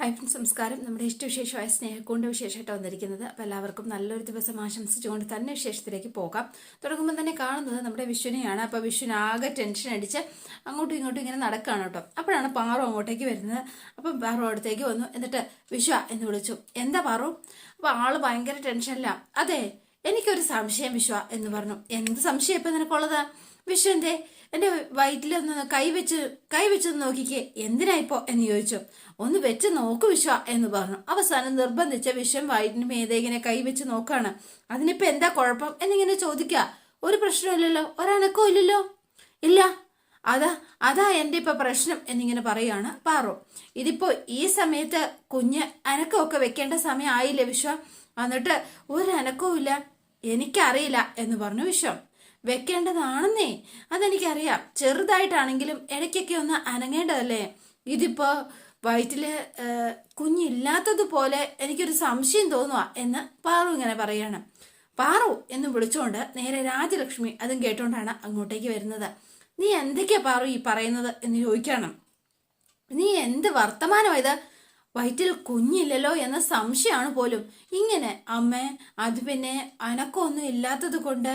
Hi സംസ്കാരം നമ്മുടെ ഇഷ്ടവിശേഷമായ സ്നേഹക്കൊണ്ട് വിശേഷമായിട്ട് വന്നിരിക്കുന്നത്. അപ്പോൾ എല്ലാവർക്കും നല്ലൊരു ദിവസം ആശംസിച്ചുകൊണ്ട് തന്നെ വിശേഷത്തിലേക്ക് പോകാം. തുടങ്ങുമ്പോൾ തന്നെ കാണുന്നത് നമ്മുടെ വിഷുവിനെയാണ്. അപ്പോൾ വിഷുവിന് ആകെ ടെൻഷൻ അടിച്ച് അങ്ങോട്ടും ഇങ്ങോട്ടും ഇങ്ങനെ നടക്കുകയാണ് കേട്ടോ. അപ്പോഴാണ് പാറു അങ്ങോട്ടേക്ക് വരുന്നത്. അപ്പം പാറു അടുത്തേക്ക് വന്നു. എന്നിട്ട് വിഷു എന്ന് വിളിച്ചു. എന്താ പാറു? അപ്പോൾ ആള് ഭയങ്കര ടെൻഷനില്ല. അതെ, എനിക്കൊരു സംശയം വിശ്വ എന്ന് പറഞ്ഞു. എന്ത് സംശയം ഇപ്പം നിനക്കുള്ളത്? വിഷു എന്റെ വയറ്റിലൊന്ന് കൈവച്ച് നോക്കിക്കേ. എന്തിനാ ഇപ്പോ എന്ന് ചോദിച്ചു. ഒന്ന് വെച്ച് നോക്കു വിശ്വ എന്ന് പറഞ്ഞു. അവസാനം നിർബന്ധിച്ച വിശ്വം വയറ്റിന് മീതെ ഇങ്ങനെ കൈവച്ച് നോക്കാണ്. അതിനിപ്പോ എന്താ കുഴപ്പം എന്നിങ്ങനെ ചോദിക്ക. ഒരു പ്രശ്നമില്ലല്ലോ, ഒരനക്കവും ഇല്ലല്ലോ. ഇല്ല, അതാ എന്റെ ഇപ്പൊ പ്രശ്നം എന്നിങ്ങനെ പറയാണ് പാറു. ഇതിപ്പോ ഈ സമയത്ത് കുഞ്ഞ് അനക്കമൊക്കെ വെക്കേണ്ട സമയം ആയില്ലേ വിശ്വ? എന്നിട്ട് ഒരു അനക്കവും ഇല്ല. എനിക്കറിയില്ല എന്ന് പറഞ്ഞു വിശ്വം. വെക്കേണ്ടതാണെന്നേ, അതെനിക്കറിയാം. ചെറുതായിട്ടാണെങ്കിലും ഇടയ്ക്കൊക്കെ ഒന്ന് അനങ്ങേണ്ടതല്ലേ. ഇതിപ്പോ വയറ്റില് കുഞ്ഞില്ലാത്തതുപോലെ എനിക്കൊരു സംശയം തോന്നുക എന്ന് പാറു ഇങ്ങനെ പറയാണ്. പാറു എന്ന് വിളിച്ചുകൊണ്ട് നേരെ രാജലക്ഷ്മി അതും കേട്ടോണ്ടാണ് അങ്ങോട്ടേക്ക് വരുന്നത്. നീ എന്തൊക്കെയാ പാറു ഈ പറയുന്നത് എന്ന് ചോദിക്കണം. നീ എന്ത് വർത്തമാനമാ ഇത്? വയറ്റിൽ കുഞ്ഞില്ലല്ലോ എന്ന സംശയമാണ് പോലും. ഇങ്ങനെ അമ്മേ, അത് പിന്നെ അനക്കൊന്നും ഇല്ലാത്തത് കൊണ്ട്,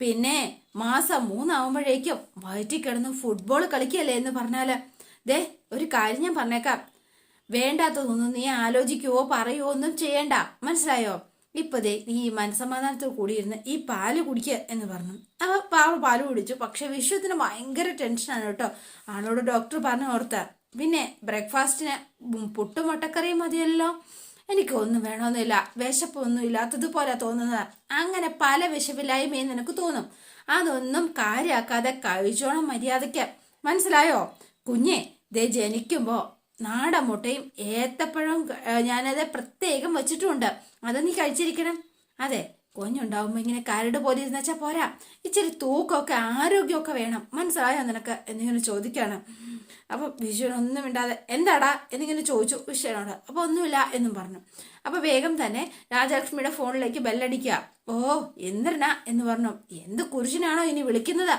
പിന്നെ മാസം 3 ആവുമ്പോഴേക്കും വയറ്റിൽ കിടന്ന് ഫുട്ബോൾ കളിക്കല്ലേ എന്ന് പറഞ്ഞാല്, ദേ ഒരു കാര്യം ഞാൻ പറഞ്ഞേക്കാം. വേണ്ടാത്തതൊന്നും നീ ആലോചിക്കുവോ പറയുവോ ഒന്നും ചെയ്യണ്ട, മനസ്സിലായോ? ഇപ്പതേ നീ ഈ മനസ്സമാധാനത്തോട് കൂടിയിരുന്ന് ഈ പാല് കുടിക്കുക എന്ന് പറഞ്ഞു. അവ പാല് കുടിച്ചു. പക്ഷെ വിശ്വത്തിന് ഭയങ്കര ടെൻഷനാണ് കേട്ടോ. ആളോട് ഡോക്ടർ പറഞ്ഞു ഓർത്ത. പിന്നെ ബ്രേക്ക്ഫാസ്റ്റിന് പുട്ടും മുട്ടക്കറിയും മതിയല്ലോ. എനിക്കൊന്നും വേണമെന്നില്ല, വിശപ്പൊന്നും ഇല്ലാത്തതുപോലെ തോന്നുന്നത്. അങ്ങനെ പല വിശപ്പില്ലായ്മയും നിനക്ക് തോന്നും. അതൊന്നും കാര്യാക്കാതെ കഴിച്ചോണം മര്യാദയ്ക്ക്, മനസ്സിലായോ? കുഞ്ഞെ ദേ ജനിക്കുമ്പോ നാടൻ മുട്ടയും ഏത്തപ്പഴവും ഞാനത് പ്രത്യേകം വെച്ചിട്ടുണ്ട്. അത് നീ കഴിച്ചിരിക്കണം. അതെ, കുഞ്ഞുണ്ടാവുമ്പോ ഇങ്ങനെ കരട് പോലെ ഇരുന്നുവെച്ചാ പോരാ, ഇച്ചിരി തൂക്കമൊക്കെ ആരോഗ്യമൊക്കെ വേണം, മനസ്സിലായോ നിനക്ക് എന്നിങ്ങനെ ചോദിക്കാണ്. അപ്പൊ വിഷുവിനൊന്നും മിണ്ടാതെ എന്താടാ എന്നിങ്ങനെ ചോദിച്ചു വിഷുവിനോട്. അപ്പൊ ഒന്നുമില്ല എന്നും പറഞ്ഞു. അപ്പൊ വേഗം തന്നെ രാജലക്ഷ്മിയുടെ ഫോണിലേക്ക് ബെല്ലടിക്കുക. ഓ ഇന്ദ്രനാ എന്ന് പറഞ്ഞു. എന്ത് കുരിശിനാണോ ഇനി വിളിക്കുന്നത്?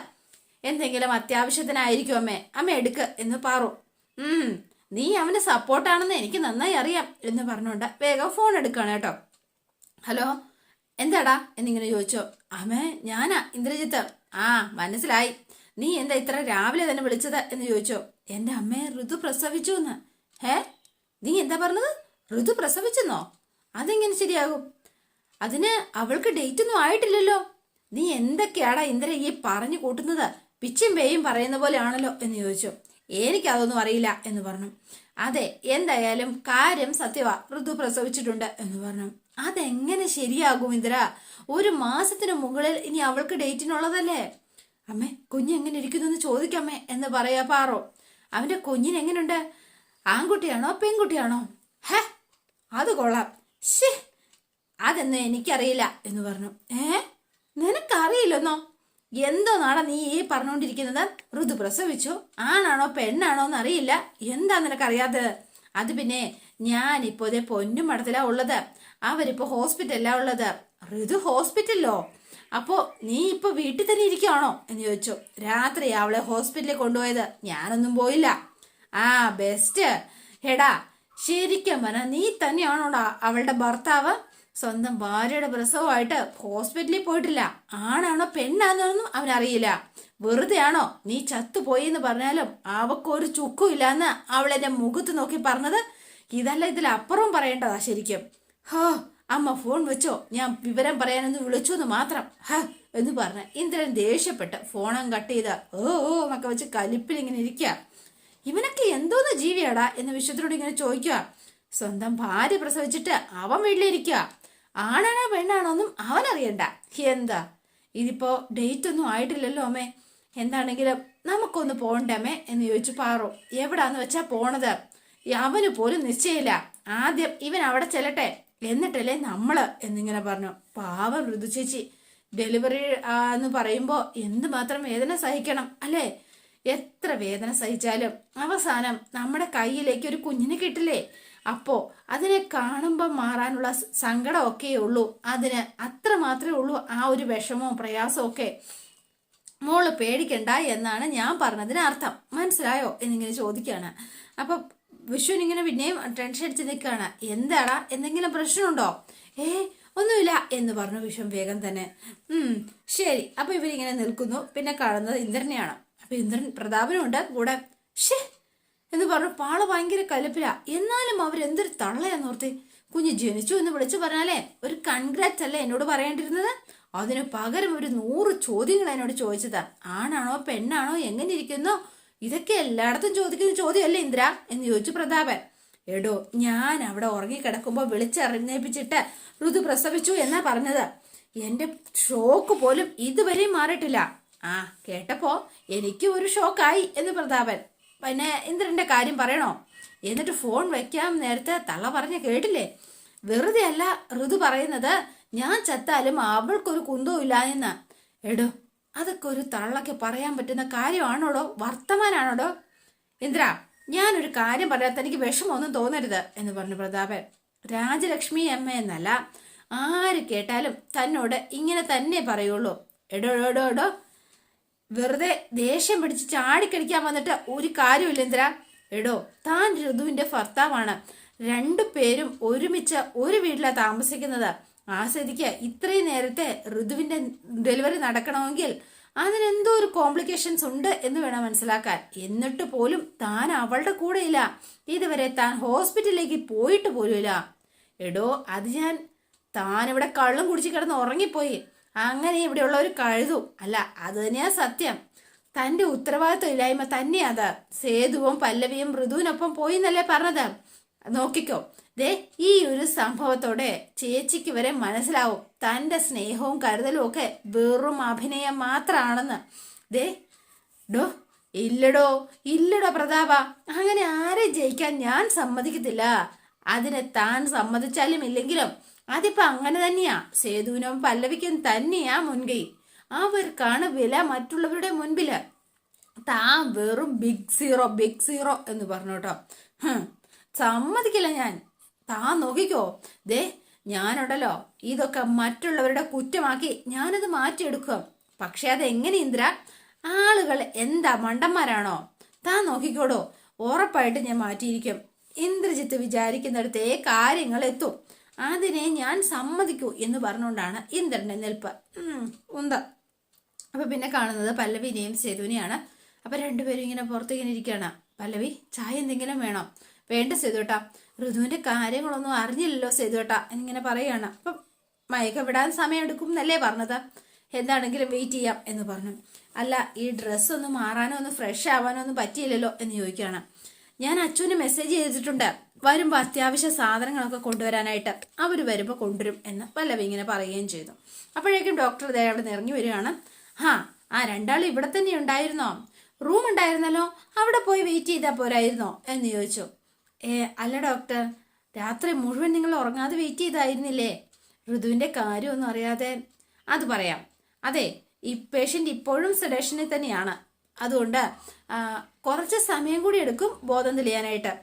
എന്തെങ്കിലും അത്യാവശ്യത്തിനായിരിക്കും അമ്മ എടുക്ക് എന്ന് പാറു. നീ അവന് സപ്പോർട്ടാണെന്ന് എനിക്ക് നന്നായി അറിയാം എന്ന് പറഞ്ഞുകൊണ്ട് വേഗം ഫോൺ എടുക്കുകയാണ് കേട്ടോ. ഹലോ, എന്താടാ എന്നിങ്ങനെ ചോദിച്ചോ. അമ്മേ, ഞാനാ ഇന്ദ്രജിത്ത്. ആ മനസ്സിലായി. നീ എന്താ ഇത്ര രാവിലെ തന്നെ വിളിച്ചത് എന്ന് ചോദിച്ചോ. എന്റെ അമ്മയെ ഋതു പ്രസവിച്ചു എന്ന്. നീ എന്താ പറഞ്ഞത്? ഋതു പ്രസവിച്ചെന്നോ? അതെങ്ങനെ ശരിയാകും? അതിന് അവൾക്ക് ഡേറ്റ് ഒന്നും ആയിട്ടില്ലല്ലോ. നീ എന്തൊക്കെയാടാ ഇന്ദ്ര ഈ പറഞ്ഞു കൂട്ടുന്നത്? പിച്ചും പേയും പറയുന്ന പോലെയാണല്ലോ എന്ന് ചോദിച്ചു. എനിക്കതൊന്നും അറിയില്ല എന്ന് പറഞ്ഞു. അതെ, എന്തായാലും കാര്യം സത്യവാ, ഋതു പ്രസവിച്ചിട്ടുണ്ട് എന്ന് പറഞ്ഞു. അതെങ്ങനെ ശരിയാകും ഇന്ദ്ര? 1 മാസത്തിന് മുകളിൽ ഇനി അവൾക്ക് ഡേറ്റിനുള്ളതല്ലേ. അമ്മേ, കുഞ്ഞെങ്ങനെ ഇരിക്കുന്നു ചോദിക്കമ്മേ എന്ന് പറയാ പാറോ. അവന്റെ കുഞ്ഞിന് എങ്ങനെയുണ്ട്? ആൺകുട്ടിയാണോ പെൺകുട്ടിയാണോ? അത് കൊള്ളാം. ശേ, അതൊന്നും എനിക്കറിയില്ല എന്ന് പറഞ്ഞു. നിനക്കറിയില്ലെന്നോ? എന്തോ നാടാ നീ ഈ പറഞ്ഞുകൊണ്ടിരിക്കുന്നത്? ഋതു പ്രസവിച്ചു, ആണാണോ പെണ്ണാണോ എന്നറിയില്ല. എന്താ നിനക്കറിയാത്തത്? അത് പിന്നെ ഞാനിപ്പോ ഇതേ പൊന്നും മഠത്തിലാ ഉള്ളത്. അവരിപ്പോ ഹോസ്പിറ്റലിലാ ഉള്ളത്. ഋതു ഹോസ്പിറ്റലിലോ? അപ്പോ നീ ഇപ്പൊ വീട്ടിൽ തന്നെ ഇരിക്കുകയാണോ എന്ന് ചോദിച്ചു. രാത്രി അവളെ ഹോസ്പിറ്റലിൽ കൊണ്ടുപോയത്, ഞാനൊന്നും പോയില്ല. ആ ബെസ്റ്റ്. എടാ, ശരിക്കും പറഞ്ഞ നീ തന്നെയാണോടാ അവളുടെ ഭർത്താവ്? സ്വന്തം ഭാര്യയുടെ പ്രസവമായിട്ട് ഹോസ്പിറ്റലിൽ പോയിട്ടില്ല. ആണാണോ പെണ്ണാന്നൊന്നും അവനറിയില്ല. വെറുതെ ആണോ നീ ചത്തുപോയി എന്ന് പറഞ്ഞാലും അവക്കൊരു ചുക്കും ഇല്ലാന്ന് അവളെന്റെ മുഖത്ത് നോക്കി പറഞ്ഞത്? ഇതല്ല ഇതിലപ്പുറവും പറയേണ്ടതാ ശരിക്കും. അമ്മ ഫോൺ വെച്ചോ, ഞാൻ വിവരം പറയാനൊന്ന് വിളിച്ചു എന്ന് മാത്രം എന്ന് പറഞ്ഞ് ഇന്ദ്രൻ ദേഷ്യപ്പെട്ട് ഫോണും കട്ട് ചെയ്ത ഓ എന്നൊക്കെ വെച്ച് കലിപ്പിൽ ഇങ്ങനെ ഇരിക്കുക. ഇവനൊക്കെ എന്തോന്ന് ജീവിയാടാ എന്ന് വിശ്വത്തിനോട് ഇങ്ങനെ ചോദിക്കുക. സ്വന്തം ഭാര്യ പ്രസവിച്ചിട്ട് അവൻ വീട്ടിലിരിക്കുക. ആണാണോ പെണ്ണാണോ ഒന്നും അവനറിയണ്ട. എന്താ ഇതിപ്പോ ഡേറ്റ് ഒന്നും ആയിട്ടില്ലല്ലോ അമ്മേ. എന്താണെങ്കിലും നമുക്കൊന്ന് പോണ്ടേ അമ്മേ എന്ന് ചോദിച്ചു പാറു. എവിടാന്ന് വെച്ചാ പോണത്? അവന് പോലും നിശ്ചയില്ല. ആദ്യം ഇവൻ അവിടെ ചെല്ലട്ടെ, എന്നിട്ടല്ലേ നമ്മള് എന്നിങ്ങനെ പറഞ്ഞു. പാവം ഋതു ചേച്ചി. ഡെലിവറി എന്ന് പറയുമ്പോ എന്തുമാത്രം വേദന സഹിക്കണം അല്ലേ? എത്ര വേദന സഹിച്ചാലും അവസാനം നമ്മുടെ കയ്യിലേക്ക് ഒരു കുഞ്ഞിനെ കിട്ടില്ലേ? അപ്പോ അതിനെ കാണുമ്പോ മാറാനുള്ള സങ്കടമൊക്കെ ഉള്ളൂ. അതിന് അത്ര മാത്രമേ ഉള്ളൂ ആ ഒരു വിഷമവും പ്രയാസവും ഒക്കെ. മോള് പേടിക്കണ്ട എന്നാണ് ഞാൻ പറഞ്ഞതിന് അർത്ഥം, മനസ്സിലായോ എന്നിങ്ങനെ ചോദിക്കുകയാണ്. അപ്പൊ വിഷുവിനിങ്ങനെ പിന്നെയും ടെൻഷൻ അടിച്ച് നിൽക്കുകയാണ്. എന്താടാ, എന്തെങ്കിലും പ്രശ്നമുണ്ടോ? ഒന്നുമില്ല എന്ന് പറഞ്ഞു വിശ്വം വേഗം തന്നെ. ശരി. അപ്പൊ ഇവരിങ്ങനെ നിൽക്കുന്നു. പിന്നെ കാണുന്നത് ഇന്ദ്രനെയാണ്. അപ്പൊ ഇന്ദ്രൻ പ്രതാപനുണ്ട് കൂടെ. ഷേ എന്ന് പറഞ്ഞു. പാള് ഭയങ്കര കലിപ്പില. എന്നാലും അവരെന്തൊരു തള്ളയാന്നോർത്തി. കുഞ്ഞ് ജനിച്ചു എന്ന് വിളിച്ചു പറഞ്ഞാലേ ഒരു കൺഗ്രാറ്റ്സ് അല്ലേ എന്നോട് പറയേണ്ടിരുന്നത്? അതിന് പകരം ഒരു 100 ചോദ്യങ്ങൾ എന്നോട് ചോദിച്ചതാ. ആണാണോ പെണ്ണാണോ എങ്ങനെ ഇരിക്കുന്നോ ഇതൊക്കെ എല്ലായിടത്തും ചോദിക്കുന്ന ചോദ്യമല്ലേ ഇന്ദ്ര എന്ന് ചോദിച്ചു പ്രതാപൻ. എടോ, ഞാൻ അവിടെ ഉറങ്ങിക്കിടക്കുമ്പോ വിളിച്ചറിഞ്ഞേപ്പിച്ചിട്ട് ഋതു പ്രസവിച്ചു എന്നാ പറഞ്ഞത്. എന്റെ ഷോക്ക് പോലും ഇതുവരെയും മാറിയിട്ടില്ല. കേട്ടപ്പോ എനിക്ക് ഒരു ഷോക്കായി എന്ന് പ്രതാപൻ. പിന്നെ ഇന്ദ്രന്റെ കാര്യം പറയണോ? എന്നിട്ട് ഫോൺ വെക്കാൻ നേരത്തെ തള്ള പറഞ്ഞ കേട്ടില്ലേ? വെറുതെ അല്ല ഋതു പറയുന്നത് ഞാൻ ചത്താലും അവൾക്കൊരു കുന്തവും ഇല്ല എന്ന്. എടോ, അതൊക്കെ ഒരു തള്ളക്ക് പറയാൻ പറ്റുന്ന കാര്യമാണോടോ? വർത്തമാനാണോടോ? ഇന്ദ്ര, ഞാനൊരു കാര്യം പറയാത്ത എനിക്ക് വിഷമമൊന്നും തോന്നരുത് എന്ന് പറഞ്ഞു പ്രതാപൻ. രാജലക്ഷ്മി അമ്മ എന്നല്ല, ആര് കേട്ടാലും തന്നോട് ഇങ്ങനെ തന്നെ പറയുള്ളൂ. എടോ, വെറുതെ ദേഷ്യം പിടിച്ച് ചാടിക്കടിക്കാൻ വന്നിട്ട് ഒരു കാര്യമില്ല ഇന്ദ്ര. എടോ, താൻ ഋതുവിന്റെ ഭർത്താവാണ്. 2 പേരും ഒരുമിച്ച് ഒരു വീട്ടിലാണ് താമസിക്കുന്നത്. ആ സ്ഥിതിക്ക് ഇത്രയും നേരത്തെ ഋതുവിന്റെ ഡെലിവറി നടക്കണമെങ്കിൽ അതിനെന്തോ ഒരു കോംപ്ലിക്കേഷൻസ് ഉണ്ട് എന്ന് വേണം മനസ്സിലാക്കാൻ. എന്നിട്ട് പോലും താൻ അവളുടെ കൂടെ ഇല്ല. ഇതുവരെ താൻ ഹോസ്പിറ്റലിലേക്ക് പോയിട്ട് പോലുമില്ല. എടോ, അത് താൻ ഇവിടെ കള്ളും കുടിച്ച് കിടന്ന് ഉറങ്ങിപ്പോയി. അങ്ങനെ ഇവിടെയുള്ള ഒരു കഴുതു അല്ല, അത് തന്നെയാ സത്യം. തന്റെ ഉത്തരവാദിത്വം ഇല്ലായ്മ തന്നെയാ അത്. സേതുവും പല്ലവിയും ഋതുവിനൊപ്പം പോയി എന്നല്ലേ പറഞ്ഞത്. നോക്കിക്കോ, ഈ ഒരു സംഭവത്തോടെ ചേച്ചിക്ക് വരെ മനസ്സിലാവും തന്റെ സ്നേഹവും കരുതലും ഒക്കെ വെറും അഭിനയം മാത്രമാണെന്ന്. ഇല്ലടോ പ്രതാപ, അങ്ങനെ ആരെ ജയിക്കാൻ ഞാൻ സമ്മതിക്കത്തില്ല. അതിനെ താൻ സമ്മതിച്ചാലും ഇല്ലെങ്കിലും അതിപ്പോ അങ്ങനെ തന്നെയാ. സേതുവിനും പല്ലവിക്കും തന്നെയാ മുൻകൈ. അവർക്കാണ് വില മറ്റുള്ളവരുടെ മുൻപില്. താൻ വെറും ബിഗ് സീറോ എന്ന് പറഞ്ഞു കേട്ടോ. സമ്മതിക്കില്ല ഞാൻ. താൻ നോക്കിക്കോ. ഞാനുണ്ടല്ലോ ഇതൊക്കെ മറ്റുള്ളവരുടെ കുറ്റമാക്കി ഞാനത് മാറ്റിയെടുക്കും. പക്ഷെ അതെങ്ങനെ ഇന്ദ്ര? ആളുകൾ എന്താ മണ്ടന്മാരാണോ? താൻ നോക്കിക്കോടോ, ഉറപ്പായിട്ട് ഞാൻ മാറ്റിയിരിക്കും. ഇന്ദ്രജിത്ത് വിചാരിക്കുന്നിടത്തേ കാര്യങ്ങൾ എത്തും. അതിനെ ഞാൻ സമ്മതിക്കൂ എന്ന് പറഞ്ഞുകൊണ്ടാണ് ഇന്ദ്രന്റെ നിൽപ്പ്. അപ്പൊ പിന്നെ കാണുന്നത് പല്ലവിനെയും സേതുവിനെയാണ്. അപ്പൊ 2 പേരും ഇങ്ങനെ പുറത്തേക്കിങ്ങനെ ഇരിക്കുകയാണ്. പല്ലവി, ചായ എന്തെങ്കിലും വേണോ? വേണ്ട സേതുവേട്ടാ, ഋതുവിന്റെ കാര്യങ്ങളൊന്നും അറിഞ്ഞില്ലല്ലോ സേതുവേട്ടാ എന്നിങ്ങനെ പറയുകയാണ്. അപ്പം മയക്കം വിടാൻ സമയം എടുക്കും എന്നല്ലേ പറഞ്ഞത്? എന്താണെങ്കിലും വെയിറ്റ് ചെയ്യാം എന്ന് പറഞ്ഞു. അല്ല, ഈ ഡ്രസ്സ് ഒന്ന് മാറാനോ ഒന്ന് ഫ്രഷ് ആവാനോ ഒന്നും പറ്റിയില്ലല്ലോ എന്ന് ചോദിക്കുകയാണ്. ഞാൻ അച്ഛന് മെസ്സേജ് ചെയ്തിട്ടുണ്ട്, വരുമ്പോൾ അത്യാവശ്യ സാധനങ്ങളൊക്കെ കൊണ്ടുവരാനായിട്ട്. അവർ വരുമ്പോൾ കൊണ്ടുവരും എന്ന് പല്ലവി ഇങ്ങനെ പറയുകയും ചെയ്തു. അപ്പോഴേക്കും ഡോക്ടർ അവിടെ നിന്ന് ഇറങ്ങി വരികയാണ്. ആ 2 ആൾ ഇവിടെ തന്നെ ഉണ്ടായിരുന്നോ? റൂം ഉണ്ടായിരുന്നല്ലോ, അവിടെ പോയി വെയിറ്റ് ചെയ്താൽ പോരായിരുന്നോ എന്ന് ചോദിച്ചു. അല്ല ഡോക്ടർ, രാത്രി മുഴുവൻ നിങ്ങൾ ഉറങ്ങാതെ വെയിറ്റ് ചെയ്തായിരുന്നില്ലേ? ഋതുവിന്റെ കാര്യമൊന്നും അറിയാതെ. അത് പറയാം. അതെ, ഈ പേഷ്യന്റ് ഇപ്പോഴും സെഡേഷനിൽ തന്നെയാണ്. അതുകൊണ്ട് കുറച്ച് സമയം കൂടി എടുക്കും ബോധം തെളിയാനായിട്ട്.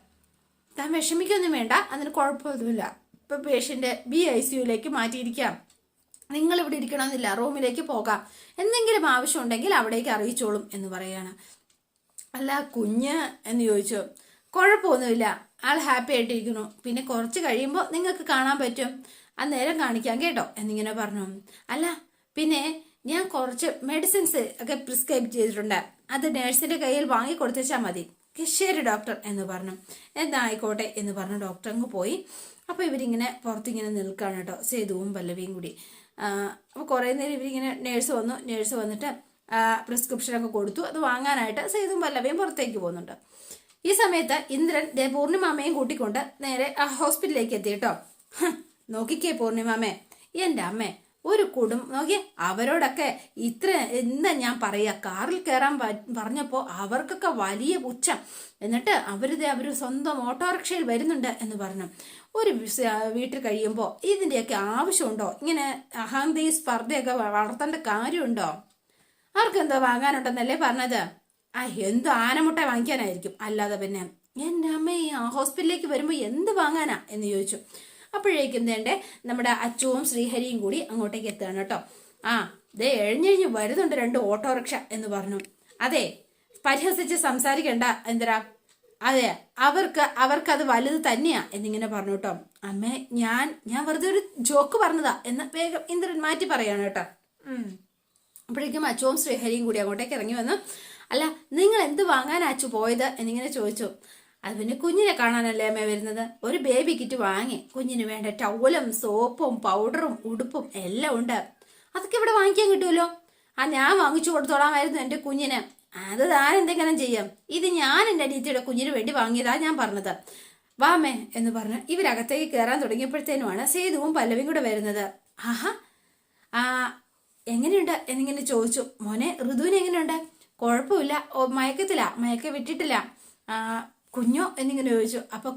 താൻ വിഷമിക്കൊന്നും വേണ്ട, അതിന് കുഴപ്പമൊന്നുമില്ല. ഇപ്പൊ പേഷ്യന്റ് ICUലേക്ക് മാറ്റിയിരിക്കാം. നിങ്ങൾ ഇവിടെ ഇരിക്കണമെന്നില്ല, റൂമിലേക്ക് പോകാം. എന്തെങ്കിലും ആവശ്യം ഉണ്ടെങ്കിൽ അവിടേക്ക് അറിയിച്ചോളും എന്ന് പറയാണ്. അല്ല കുഞ്ഞ് എന്ന് ചോദിച്ചു. കുഴപ്പമൊന്നുമില്ല, ആൾ ഹാപ്പി ആയിട്ടിരിക്കുന്നു. പിന്നെ കുറച്ച് കഴിയുമ്പോൾ നിങ്ങൾക്ക് കാണാൻ പറ്റും, അന്നേരം കാണിക്കാം കേട്ടോ എന്നിങ്ങനെ പറഞ്ഞു. അല്ല പിന്നെ ഞാൻ കുറച്ച് മെഡിസിൻസ് ഒക്കെ പ്രിസ്ക്രൈബ് ചെയ്തിട്ടുണ്ട്, അത് നേഴ്സിന്റെ കയ്യിൽ വാങ്ങി കൊടുത്തേച്ചാൽ മതി. ശരി ഡോക്ടർ എന്ന് പറഞ്ഞു. എന്താ ആയിക്കോട്ടെ എന്ന് പറഞ്ഞു ഡോക്ടർ അങ്ങ് പോയി. അപ്പൊ ഇവരിങ്ങനെ പുറത്തിങ്ങനെ നിൽക്കുകയാണ് കേട്ടോ, സേതുവും പല്ലവിയും കൂടി. അപ്പൊ കുറെ നേരം ഇവരിങ്ങനെ നേഴ്സ് വന്നിട്ട് പ്രിസ്ക്രിപ്ഷനൊക്കെ കൊടുത്തു. അത് വാങ്ങാനായിട്ട് സേതുവും പല്ലവിയും പുറത്തേക്ക് പോകുന്നുണ്ട്. ഈ സമയത്ത് ഇന്ദ്രൻ പൂർണിമാമയും കൂട്ടിക്കൊണ്ട് നേരെ ഹോസ്പിറ്റലിലേക്ക് എത്തി കേട്ടോ. നോക്കിക്കേ പൂർണിമാമേ, എന്റെ അമ്മേ, ഒരു നോക്കിയേ, അവരോടൊക്കെ ഇത്ര എന്താ ഞാൻ പറയാ, കാറിൽ കയറാൻ പറഞ്ഞപ്പോ അവർക്കൊക്കെ വലിയ പുച്ഛം. എന്നിട്ട് അവര് സ്വന്തം ഓട്ടോറിക്ഷയിൽ വരുന്നുണ്ട് എന്ന് പറഞ്ഞു. ഒരു വീട്ടിൽ കഴിയുമ്പോൾ ഇതിന്റെയൊക്കെ ആവശ്യമുണ്ടോ? ഇങ്ങനെ അഹന്തയും സ്പർദ്ധയൊക്കെ വളർത്തേണ്ട കാര്യമുണ്ടോ? അവർക്കെന്തോ വാങ്ങാനുണ്ടെന്നല്ലേ പറഞ്ഞത്? എന്തോ ആനമുട്ട വാങ്ങിക്കാനായിരിക്കും, അല്ലാതെ പിന്നെ എൻ്റെ അമ്മ ഈ ഹോസ്പിറ്റലിലേക്ക് വരുമ്പോൾ എന്ത് വാങ്ങാനാ എന്ന് ചോദിച്ചു. അപ്പോഴേക്കും നമ്മുടെ അച്ചുവും ശ്രീഹരിയും കൂടി അങ്ങോട്ടേക്ക് എത്തുകയാണ് കേട്ടോ. എഴിഞ്ഞെഴിഞ്ഞ് വരുന്നുണ്ട് 2 ഓട്ടോറിക്ഷ എന്ന് പറഞ്ഞു. അതെ, പരിഹസിച്ച് സംസാരിക്കണ്ട എന്തിനാ, അതെ, അവർക്കത് വലുത് തന്നെയാ എന്നിങ്ങനെ പറഞ്ഞു കേട്ടോ. അമ്മേ, ഞാൻ വെറുതെ ഒരു ജോക്ക് പറഞ്ഞതാ എന്ന് വേഗം ഇന്ദ്രൻ മാറ്റി പറയാണ് കേട്ടോ. അപ്പോഴേക്കും അച്ചുവും ശ്രീഹരിയും കൂടി അങ്ങോട്ടേക്ക് ഇറങ്ങി വന്നു. അല്ല, നിങ്ങൾ എന്ത് വാങ്ങാനാ അച്ചു പോയത് എന്നിങ്ങനെ ചോദിച്ചു. അത് പിന്നെ കുഞ്ഞിനെ കാണാനല്ലേ അമ്മ വരുന്നത്. ഒരു ബേബി കിറ്റ് വാങ്ങി, കുഞ്ഞിന് വേണ്ട ടവലും സോപ്പും പൗഡറും ഉടുപ്പും എല്ലാം ഉണ്ട്. അതൊക്കെ ഇവിടെ വാങ്ങിക്കാൻ കിട്ടുമല്ലോ. ഞാൻ വാങ്ങിച്ചു കൊടുത്തോളാമായിരുന്നു എൻ്റെ കുഞ്ഞിന്. അത് താൻ എന്തെങ്കിലും ചെയ്യാം. ഇത് ഞാൻ എൻ്റെ അനിയത്തിയുടെ കുഞ്ഞിന് വേണ്ടി വാങ്ങിയതാ ഞാൻ പറഞ്ഞത്. വാമേ എന്ന് പറഞ്ഞ് ഇവരകത്തേക്ക് കയറാൻ തുടങ്ങിയപ്പോഴത്തേനുമാണ് സേതുവും പല്ലവിയും കൂടെ വരുന്നത്. ആഹാ, എങ്ങനെയുണ്ട് എന്നിങ്ങനെ ചോദിച്ചു. മോനെ, ഋതുവിന് എങ്ങനെയുണ്ട്? കുഴപ്പമില്ല, മയക്കം വിട്ടിട്ടില്ല. കുഞ്ഞോ എന്നിങ്ങനെ ചോദിച്ചു. അപ്പൊ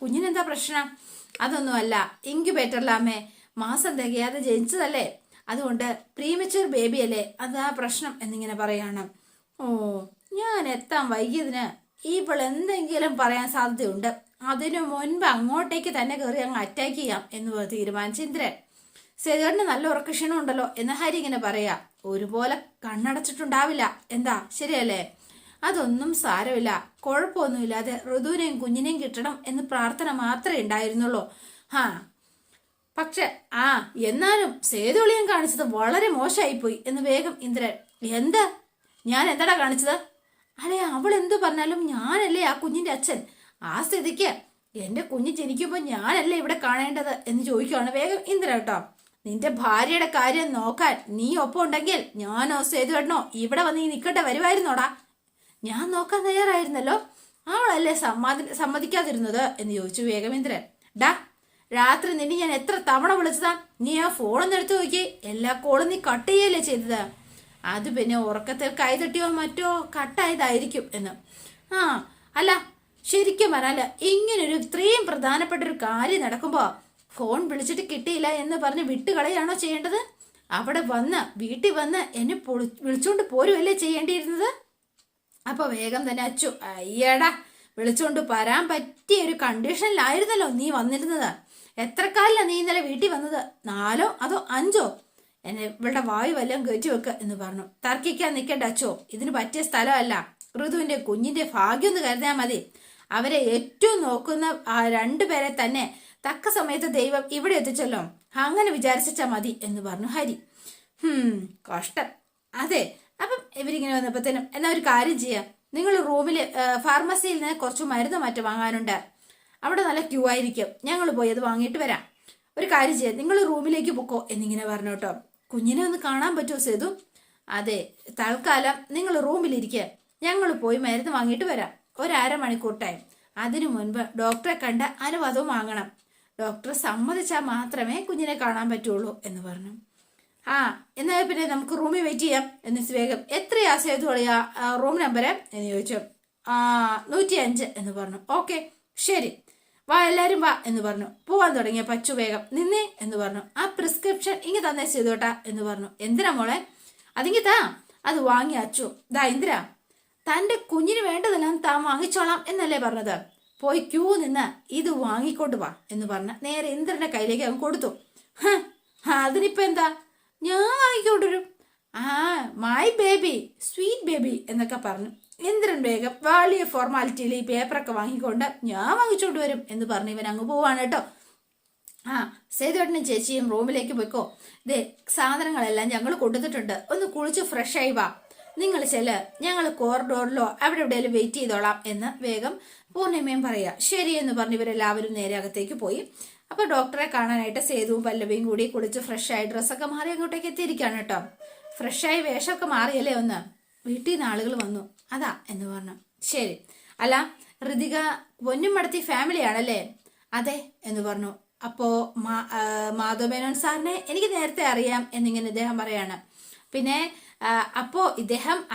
കുഞ്ഞിനെന്താ പ്രശ്നം? അതൊന്നുമല്ല, ഇൻക്യുബേറ്ററിലാമേ, മാസം തികയാതെ ജനിച്ചതല്ലേ, അതുകൊണ്ട് പ്രീമച്യൂർ ബേബി അല്ലേ, അതാ പ്രശ്നം എന്നിങ്ങനെ പറയാണ്. ഓ, ഞാൻ എത്താൻ വൈകിയതിന് എന്തെങ്കിലും പറയാൻ സാധ്യതയുണ്ട്. അതിനു മുൻപ് അങ്ങോട്ടേക്ക് തന്നെ കയറി അങ്ങ് അറ്റാക്ക് ചെയ്യാം എന്ന് തീരുമാനിച്ചു ഇന്ദ്രൻ. സേതുവേട്ടന് നല്ല ഉറക്കക്ഷീണം ഉണ്ടല്ലോ എന്ന് ഹരി ഇങ്ങനെ പറയാ. ഒരുപോലെ കണ്ണടച്ചിട്ടുണ്ടാവില്ല, എന്താ ശരിയല്ലേ? അതൊന്നും സാരമില്ല, കുഴപ്പമൊന്നുമില്ലാതെ ഋതുവിനെയും കുഞ്ഞിനെയും കിട്ടണം എന്ന് പ്രാർത്ഥന മാത്രമേ ഉണ്ടായിരുന്നുള്ളൂ. പക്ഷെ എന്നാലും സേതുളിയൻ കാണിച്ചത് വളരെ മോശമായിപ്പോയി എന്ന് വേഗം ഇന്ദ്രൻ. ഞാൻ എന്താടാ കാണിച്ചത്? അല്ലേ, അവൾ എന്തു പറഞ്ഞാലും ഞാനല്ലേ ആ കുഞ്ഞിന്റെ അച്ഛൻ. ആ സ്ഥിതിക്ക് എന്റെ കുഞ്ഞ് ജനിക്കുമ്പോൾ ഞാനല്ലേ ഇവിടെ കാണേണ്ടത് എന്ന് ചോദിക്കുകയാണ് വേഗം ഇന്ദ്രൻ കേട്ടോ. നിന്റെ ഭാര്യയുടെ കാര്യം നോക്കാൻ നീ ഒപ്പം ഉണ്ടെങ്കിൽ ഞാനോ സേതുവേട്ടനോ ഇവിടെ വന്ന് നീ നിൽക്കട്ടെ വരുമായിരുന്നോടാ? ഞാൻ നോക്കാൻ തയ്യാറായിരുന്നല്ലോ, അവളല്ലേ സമ്മതിക്കാതിരുന്നത് എന്ന് ചോദിച്ചു വേഗം ഇന്ദ്രൻ. രാത്രി നിന്നെ ഞാൻ എത്ര തവണ വിളിച്ചതാ? നീ ആ ഫോണൊന്നും എടുത്തു നോക്കി, എല്ലാ കോളും നീ കട്ട് ചെയ്യല്ലേ ചെയ്തത്. അത് പിന്നെ ഉറക്കത്തിൽ കൈതട്ടിയോ മറ്റോ കട്ടായതായിരിക്കും എന്ന്. അല്ല, ശരിക്കും പറഞ്ഞാല് ഇങ്ങനൊരു ഇത്രയും പ്രധാനപ്പെട്ട ഒരു കാര്യം നടക്കുമ്പോ ഫോൺ വിളിച്ചിട്ട് കിട്ടിയില്ല എന്ന് പറഞ്ഞ് വിട്ടുകളയാണോ ചെയ്യേണ്ടത്? അവിടെ വീട്ടിൽ വന്ന് എന്നെ വിളിച്ചോണ്ട് പോരുമല്ലേ ചെയ്യേണ്ടിയിരുന്നത്? അപ്പൊ വേഗം തന്നെ അച്ചു, അയ്യടാ, വിളിച്ചോണ്ട് വരാൻ പറ്റിയ ഒരു കണ്ടീഷനിലായിരുന്നല്ലോ നീ വന്നിരുന്നത്. എത്ര കാലിലാണ് നീ ഇന്നലെ വീട്ടിൽ വന്നത്? 4 അതോ 5? എന്നെ ഇവളുടെ വായു വല്ലതും കയറ്റി വെക്ക എന്ന് പറഞ്ഞു. തർക്കിക്കാൻ നിൽക്കേണ്ട അച്ചോ, ഇതിന് പറ്റിയ സ്ഥലമല്ല. ഋതുവിന്റെ കുഞ്ഞിന്റെ ഭാഗ്യം എന്ന് കരുതിയാൽ മതി. അവരെ ഏറ്റവും നോക്കുന്ന ആ 2 പേരെ തന്നെ തക്ക സമയത്ത് ദൈവം ഇവിടെ എത്തിച്ചല്ലോ, അങ്ങനെ വിചാരിച്ചാ മതി എന്ന് പറഞ്ഞു ഹരി. കഷ്ടം. അതെ, അപ്പം ഇവരിങ്ങനെ വന്നപ്പോഴത്തേനും എന്നാ ഒരു കാര്യം ചെയ്യാം, നിങ്ങൾ റൂമിൽ ഫാർമസിയിൽ നിന്ന് കുറച്ച് മരുന്ന് മറ്റും വാങ്ങാനുണ്ട്, അവിടെ നല്ല ക്യൂ ആയിരിക്കും, ഞങ്ങൾ പോയി അത് വാങ്ങിയിട്ട് വരാം. ഒരു കാര്യം ചെയ്യാം, നിങ്ങൾ റൂമിലേക്ക് പൊക്കോ എന്നിങ്ങനെ പറഞ്ഞു കേട്ടോ. കുഞ്ഞിനെ ഒന്ന് കാണാൻ പറ്റുമോ സേതു? അതെ, തൽക്കാലം നിങ്ങൾ റൂമിലിരിക്കുക, ഞങ്ങൾ പോയി മരുന്ന് വാങ്ങിയിട്ട് വരാം. 1.5 മണിക്കൂർ ടൈം. അതിനു മുൻപ് ഡോക്ടറെ കണ്ട് അനുവാദവും വാങ്ങണം. ഡോക്ടർ സമ്മതിച്ചാൽ മാത്രമേ കുഞ്ഞിനെ കാണാൻ പറ്റുള്ളൂ എന്ന് പറഞ്ഞു. എന്നാൽ പിന്നെ നമുക്ക് റൂമിൽ വെയിറ്റ് ചെയ്യാം എന്ന് വേഗം. എത്രയാ സേതു അളിയാ റൂം നമ്പർ എന്ന് ചോദിച്ചു. 105 എന്ന് പറഞ്ഞു. ഓക്കെ ശരി, വാ എല്ലാരും വാ എന്ന് പറഞ്ഞു. പോവാൻ തുടങ്ങിയ പച്ചു വേഗം നിന്നേ എന്ന് പറഞ്ഞു. ആ പ്രിസ്ക്രിപ്ഷൻ ഇങ്ങ് തന്നെ ചെയ്തോട്ടാ എന്ന് പറഞ്ഞു. എന്തിനാ മോളെ? അതിങ്ങി താ, അത് വാങ്ങി അച്ചു. ദാ ഇന്ദിര, തന്റെ കുഞ്ഞിന് വേണ്ടതെല്ലാം താൻ വാങ്ങിച്ചോളാം എന്നല്ലേ പറഞ്ഞത്? പോയി ക്യൂ നിന്ന് ഇത് വാങ്ങിക്കൊണ്ട് വാ എന്ന് പറഞ്ഞ നേരെ ഇന്ദ്രന്റെ കയ്യിലേക്ക് അവൻ കൊടുത്തു. അതിനിപ്പോ എന്താ, ഞാൻ വാങ്ങിക്കൊണ്ടുവരും. മൈ ബേബി, സ്വീറ്റ് ബേബി എന്നൊക്കെ പറഞ്ഞു. ഇന്ദ്രൻ വേഗം വലിയ ഫോർമാലിറ്റിയിൽ ഈ പേപ്പറൊക്കെ വാങ്ങിക്കൊണ്ട് ഞാൻ വാങ്ങിച്ചോണ്ട് വരും എന്ന് പറഞ്ഞ് ഇവൻ അങ്ങ് പോവാണ് കേട്ടോ. സേതുവേട്ടനും ചേച്ചിയും റൂമിലേക്ക് പോയിക്കോ, ദേ സാധനങ്ങളെല്ലാം ഞങ്ങൾ കൊടുത്തിട്ടുണ്ട്, ഒന്ന് കുളിച്ച് ഫ്രഷ് ആയി വാ, നിങ്ങൾ ചെല്ല്, ഞങ്ങൾ കോറിഡോറിലോ അവിടെ എവിടെയെങ്കിലും വെയിറ്റ് ചെയ്തോളാം എന്ന് വേഗം പൂർണിമയും പറയാ. ശരി എന്ന് പറഞ്ഞ് ഇവരെല്ലാവരും നേരെ അകത്തേക്ക് പോയി. അപ്പൊ ഡോക്ടറെ കാണാനായിട്ട് സേതുവും പല്ലവിയും കൂടി കുളിച്ച് ഫ്രഷായി ഡ്രസ്സൊക്കെ മാറി അങ്ങോട്ടേക്ക് എത്തിയിരിക്കുകയാണ് കേട്ടോ. ഫ്രഷായി വേഷമൊക്കെ മാറിയല്ലേ ഒന്ന്, വീട്ടിൽ നിന്ന് ആളുകൾ വന്നു അതാ എന്ന് പറഞ്ഞു. ശരി, അല്ല ഋതിക പൊന്നും മടത്തി ഫാമിലി ആണല്ലേ? അതെ എന്ന് പറഞ്ഞു. അപ്പോ മാധവ് മേനോൻ സാറിനെ എനിക്ക് നേരത്തെ അറിയാം എന്നിങ്ങനെ ഇദ്ദേഹം പറയാണ്. പിന്നെ അപ്പോ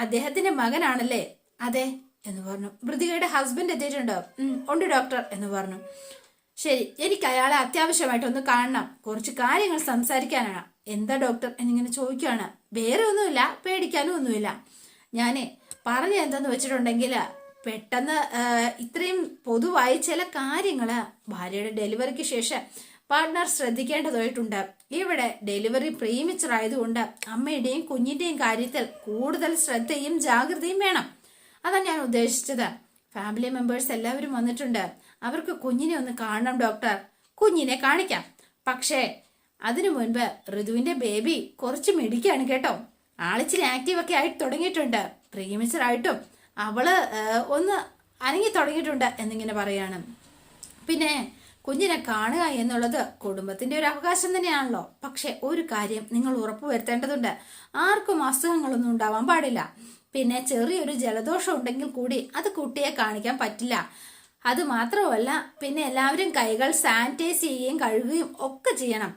അദ്ദേഹത്തിന്റെ മകനാണല്ലേ? അതെ എന്ന് പറഞ്ഞു. ഋതികയുടെ ഹസ്ബൻഡ് എത്തിയിട്ടുണ്ടോ? ഉണ്ട് ഡോക്ടർ എന്ന് പറഞ്ഞു. ശരി, എനിക്ക് അയാളെ അത്യാവശ്യമായിട്ടൊന്ന് കാണണം, കുറച്ച് കാര്യങ്ങൾ സംസാരിക്കാനാണ്. എന്താ ഡോക്ടർ എന്നിങ്ങനെ ചോദിക്കുകയാണ്. വേറെ ഒന്നുമില്ല, പേടിക്കാനും ഒന്നുമില്ല. ഞാനേ പറഞ്ഞ എന്തെന്ന് വെച്ചിട്ടുണ്ടെങ്കിൽ പെട്ടെന്ന് ഇത്രയും പൊതുവായി ചില കാര്യങ്ങള് ഭാര്യയുടെ ഡെലിവറിക്ക് ശേഷം പാർട്ട്ണർ ശ്രദ്ധിക്കേണ്ടതായിട്ടുണ്ട്. ഇവിടെ ഡെലിവറി പ്രീമിച്ചർ ആയതുകൊണ്ട് അമ്മയുടെയും കുഞ്ഞിന്റെയും കാര്യത്തിൽ കൂടുതൽ ശ്രദ്ധയും ജാഗ്രതയും വേണം. അതാ ഞാൻ ഉദ്ദേശിച്ചത്. ഫാമിലി മെമ്പേഴ്സ് എല്ലാവരും വന്നിട്ടുണ്ട്. അവർക്ക് കുഞ്ഞിനെ ഒന്ന് കാണണം ഡോക്ടർ. കുഞ്ഞിനെ കാണിക്കാം, പക്ഷേ അതിനു മുൻപ് ഋതുവിന്റെ ബേബി കുറച്ച് മിടിക്കാണ് കേട്ടോ. ആളിച്ചിരി ആക്റ്റീവ് ഒക്കെ ആയിട്ട് തുടങ്ങിയിട്ടുണ്ട്. പ്രീമിച്ചറായിട്ടും അവള് ഒന്ന് അനങ്ങി തുടങ്ങിയിട്ടുണ്ട് എന്നിങ്ങനെ പറയാണ്. പിന്നെ കുഞ്ഞിനെ കാണുക എന്നുള്ളത് കുടുംബത്തിന്റെ ഒരു അവകാശം തന്നെയാണല്ലോ. പക്ഷെ ഒരു കാര്യം നിങ്ങൾ ഉറപ്പുവരുത്തേണ്ടതുണ്ട്, ആർക്കും അസുഖങ്ങളൊന്നും ഉണ്ടാവാൻ പാടില്ല. പിന്നെ ചെറിയൊരു ജലദോഷം ഉണ്ടെങ്കിൽ കൂടി അത് കുട്ടിയെ കാണിക്കാൻ പറ്റില്ല. അത് മാത്രമല്ല, പിന്നെ എല്ലാവരും കൈകൾ സാനിറ്റൈസ് ചെയ്യുകയും കഴുകുകയും ഒക്കെ ചെയ്യണം.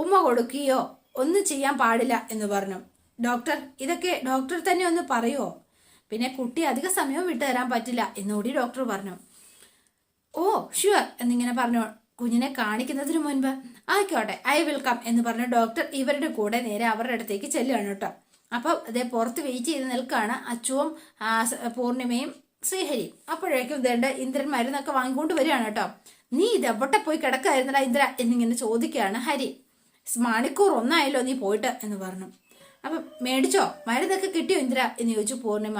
ഉമ്മ കൊടുക്കുകയോ ഒന്നും ചെയ്യാൻ പാടില്ല എന്ന് പറഞ്ഞു. ഡോക്ടർ, ഇതൊക്കെ ഡോക്ടർ തന്നെ ഒന്ന് പറയുമോ? പിന്നെ കുട്ടി അധിക സമയവും വിട്ടുതരാൻ പറ്റില്ല എന്നുകൂടി ഡോക്ടർ പറഞ്ഞു. ഓ ഷുവർ എന്നിങ്ങനെ പറഞ്ഞു. കുഞ്ഞിനെ കാണിക്കുന്നതിന് മുൻപ് ആയിക്കോട്ടെ, ഐ വിൽ കം എന്ന് പറഞ്ഞു ഡോക്ടർ ഇവരുടെ കൂടെ നേരെ അവരുടെ അടുത്തേക്ക് ചെല്ലുകയാണ് കേട്ടോ. അപ്പം അതേ പുറത്ത് വെയിറ്റ് ചെയ്ത് നിൽക്കുകയാണ് അച്ചുവും പൂർണിമയും ശ്രീഹരിയും. അപ്പോഴേക്കും ഇതേണ്ട ഇന്ദ്രൻ മരുന്നൊക്കെ വാങ്ങിക്കൊണ്ട് വരികയാണ് കേട്ടോ. നീ ഇതെവിടെ പോയി കിടക്കായിരുന്നടാ ഇന്ദ്ര എന്നിങ്ങനെ ചോദിക്കുകയാണ് ഹരി. മണിക്കൂർ ഒന്നായല്ലോ നീ പോയിട്ട് എന്ന് പറഞ്ഞു. അപ്പം മേടിച്ചോ, മരുന്നൊക്കെ കിട്ടിയോ ഇന്ദ്ര എന്ന് ചോദിച്ചു പൂർണിമ.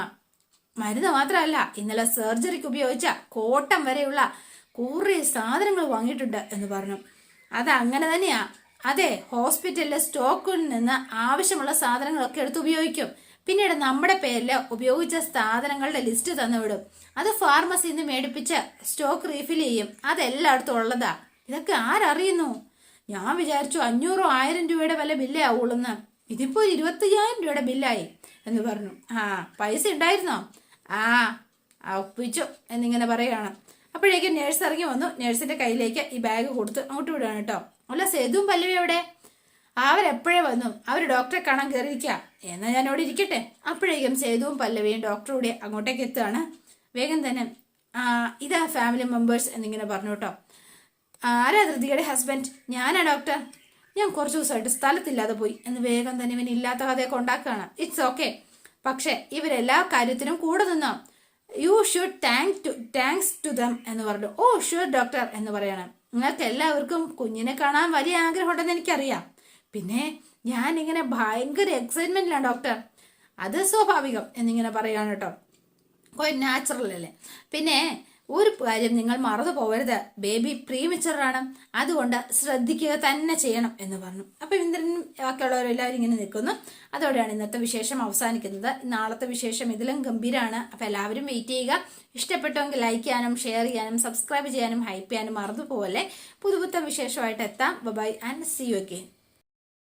മരുന്ന് മാത്രമല്ല, ഇന്നലെ സർജറിക്ക് ഉപയോഗിച്ച കോട്ടം വരെയുള്ള കുറേ സാധനങ്ങൾ വാങ്ങിയിട്ടുണ്ട് എന്ന് പറഞ്ഞു. അത് അങ്ങനെ തന്നെയാ. അതെ, ഹോസ്പിറ്റലിലെ സ്റ്റോക്കിൽ നിന്ന് ആവശ്യമുള്ള സാധനങ്ങളൊക്കെ എടുത്ത് ഉപയോഗിക്കും. പിന്നീട് നമ്മുടെ പേരിൽ ഉപയോഗിച്ച സാധനങ്ങളുടെ ലിസ്റ്റ് തന്നുവിടും. അത് ഫാർമസിയിൽ നിന്ന് മേടിപ്പിച്ച് സ്റ്റോക്ക് റീഫിൽ ചെയ്യും. അതെല്ലായിടത്തും ഉള്ളതാ. ഇതൊക്കെ ആരറിയുന്നു? ഞാൻ വിചാരിച്ചു 500-1000 രൂപയുടെ വല്ല ബില്ലേ ആവുള്ളൂന്ന്. ഇതിപ്പോ 25,000 രൂപയുടെ ബില്ലായി എന്ന് പറഞ്ഞു. പൈസ ഉണ്ടായിരുന്നോ? ഒപ്പിച്ചു എന്നിങ്ങനെ പറയുകയാണ്. അപ്പോഴേക്കും നേഴ്സ് ഇറങ്ങി വന്നു. നേഴ്സിന്റെ കയ്യിലേക്ക് ഈ ബാഗ് കൊടുത്ത് അങ്ങോട്ട് വിടുകയാണ് കേട്ടോ. അല്ല, സേതുവും പല്ലവി എവിടെ? അവരെപ്പോഴേ വന്നു. അവർ ഡോക്ടറെ കാണാൻ കയറിയിരിക്കുക. എന്നാൽ ഞാൻ അവിടെ ഇരിക്കട്ടെ. അപ്പോഴേക്കും സേതുവും പല്ലവിയും ഡോക്ടറുടെ അങ്ങോട്ടേക്ക് എത്തുകയാണ്. വേഗം തന്നെ ഇതാ ഫാമിലി മെമ്പേഴ്സ് എന്നിങ്ങനെ പറഞ്ഞു കേട്ടോ. ആരാ ധൃതിയുടെ ഹസ്ബൻഡ്? ഞാനാ ഡോക്ടർ. ഞാൻ കുറച്ച് ദിവസമായിട്ട് സ്ഥലത്തില്ലാതെ പോയി എന്ന് വേഗം തന്നെ ഇവൻ ഇല്ലാത്ത കഥയൊക്കെ ഉണ്ടാക്കുകയാണ്. ഇറ്റ്സ് ഓക്കെ, പക്ഷെ ഇവരെല്ലാ കാര്യത്തിനും കൂടെ നിന്നോ. You should thanks to them എന്ന് പറഞ്ഞു. ഓ ഷുവർ ഡോക്ടർ എന്ന് പറയണം. നിങ്ങൾക്ക് എല്ലാവർക്കും കുഞ്ഞിനെ കാണാൻ വലിയ ആഗ്രഹമുണ്ടെന്ന് എനിക്കറിയാം. പിന്നെ ഞാൻ ഇങ്ങനെ ഭയങ്കര എക്സൈറ്റ്മെന്റിലാണ് ഡോക്ടർ. അത് സ്വാഭാവികം എന്നിങ്ങനെ പറയാണ് കേട്ടോ. നാച്ചുറൽ അല്ലേ. പിന്നെ ഒരു കാര്യം നിങ്ങൾ മറന്നു പോകരുത്, ബേബി പ്രീമിച്ചറാണ്, അതുകൊണ്ട് ശ്രദ്ധിക്കുക തന്നെ ചെയ്യണം എന്ന് പറഞ്ഞു. അപ്പൊ ഇന്ദ്രനും ബാക്കിയുള്ളവരെല്ലാവരും ഇങ്ങനെ നിൽക്കുന്നു. അതോടെയാണ് ഇന്നത്തെ വിശേഷം അവസാനിക്കുന്നത്. നാളത്തെ വിശേഷം ഇതിലും ഗംഭീരമാണ്. അപ്പൊ എല്ലാവരും വെയിറ്റ് ചെയ്യുക. ഇഷ്ടപ്പെട്ടെങ്കിൽ ലൈക്ക് ചെയ്യാനും ഷെയർ ചെയ്യാനും സബ്സ്ക്രൈബ് ചെയ്യാനും ഹൈപ്പ് ചെയ്യാനും മറന്നു പോകല്ലേ. പുതുപുത്തൻ വിശേഷമായിട്ട് എത്താം. Bye and see you again.